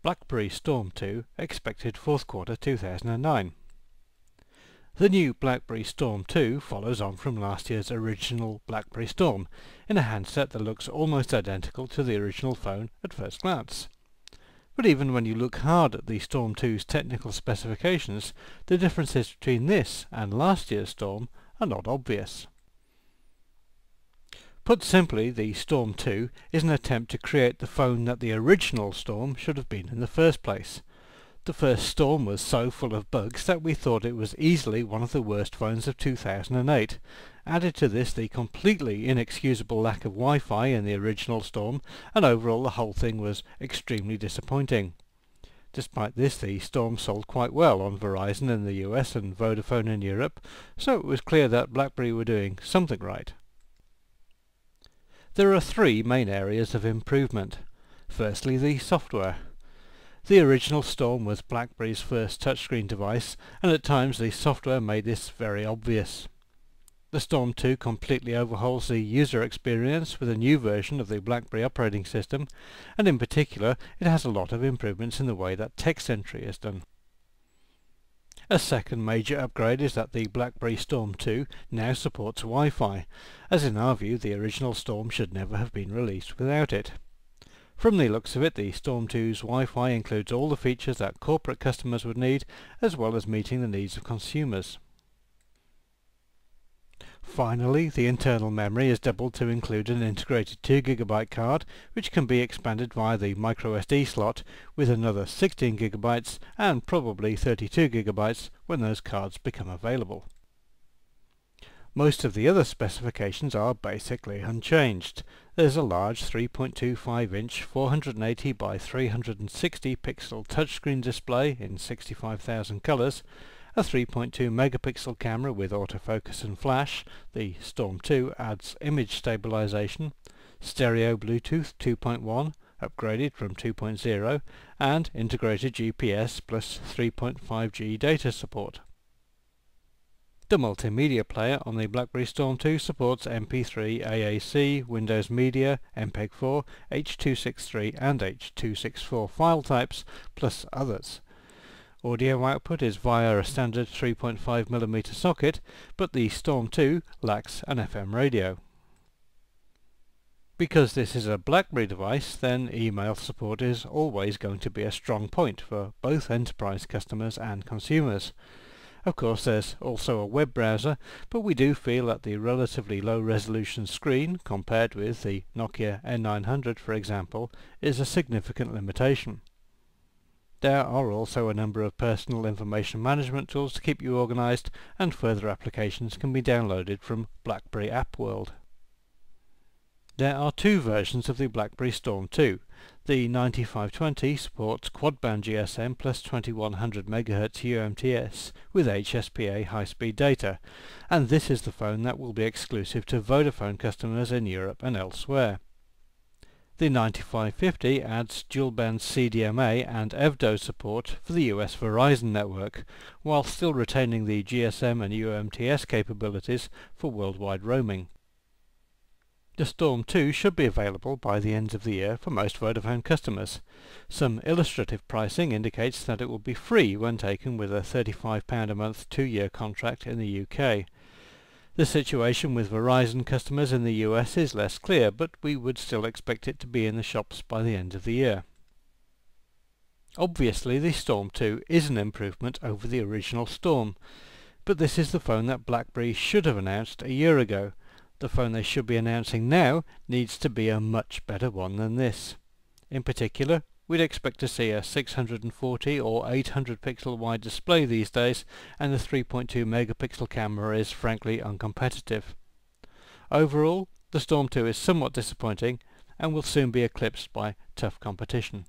BlackBerry Storm2 expected fourth quarter 2009. The new BlackBerry Storm 2 follows on from last year's original BlackBerry Storm, in a handset that looks almost identical to the original phone at first glance. But even when you look hard at the Storm 2's technical specifications, the differences between this and last year's Storm are not obvious. Put simply, the Storm 2 is an attempt to create the phone that the original Storm should have been in the first place. The first Storm was so full of bugs that we thought it was easily one of the worst phones of 2008. Added to this the completely inexcusable lack of Wi-Fi in the original Storm, and overall the whole thing was extremely disappointing. Despite this, the Storm sold quite well on Verizon in the US and Vodafone in Europe, so it was clear that BlackBerry were doing something right. There are three main areas of improvement. Firstly, the software. The original Storm was BlackBerry's first touchscreen device, and at times the software made this very obvious. The Storm 2 completely overhauls the user experience with a new version of the BlackBerry operating system, and in particular it has a lot of improvements in the way that text entry is done. A second major upgrade is that the BlackBerry Storm 2 now supports Wi-Fi, as in our view the original Storm should never have been released without it. From the looks of it, the Storm 2's Wi-Fi includes all the features that corporate customers would need, as well as meeting the needs of consumers. Finally, the internal memory is doubled to include an integrated 2GB card, which can be expanded via the microSD slot with another 16GB and probably 32GB when those cards become available. Most of the other specifications are basically unchanged. There's a large 3.25-inch 480 by 360 pixel touchscreen display in 65,000 colours, a 3.2 megapixel camera with autofocus and flash. The Storm 2 adds image stabilization, stereo Bluetooth 2.1 upgraded from 2.0, and integrated GPS plus 3.5G data support. The multimedia player on the BlackBerry Storm 2 supports MP3, AAC, Windows Media, MPEG-4, H.263 and H.264 file types, plus others. Audio output is via a standard 3.5mm socket, but the Storm 2 lacks an FM radio. Because this is a BlackBerry device, then email support is always going to be a strong point for both enterprise customers and consumers. Of course, there's also a web browser, but we do feel that the relatively low-resolution screen, compared with the Nokia N900 for example, is a significant limitation. There are also a number of personal information management tools to keep you organised, and further applications can be downloaded from BlackBerry App World. There are two versions of the BlackBerry Storm 2. The 9520 supports quad-band GSM plus 2100 MHz UMTS with HSPA high-speed data, and this is the phone that will be exclusive to Vodafone customers in Europe and elsewhere. The 9550 adds dual-band CDMA and EVDO support for the US Verizon network, while still retaining the GSM and UMTS capabilities for worldwide roaming. The Storm 2 should be available by the end of the year for most Vodafone customers. Some illustrative pricing indicates that it will be free when taken with a £35 a month 2-year contract in the UK. The situation with Verizon customers in the US is less clear, but we would still expect it to be in the shops by the end of the year. Obviously, the Storm 2 is an improvement over the original Storm, but this is the phone that BlackBerry should have announced a year ago. The phone they should be announcing now needs to be a much better one than this. In particular, we'd expect to see a 640 or 800 pixel wide display these days, and the 3.2 megapixel camera is frankly uncompetitive. Overall, the Storm 2 is somewhat disappointing and will soon be eclipsed by tough competition.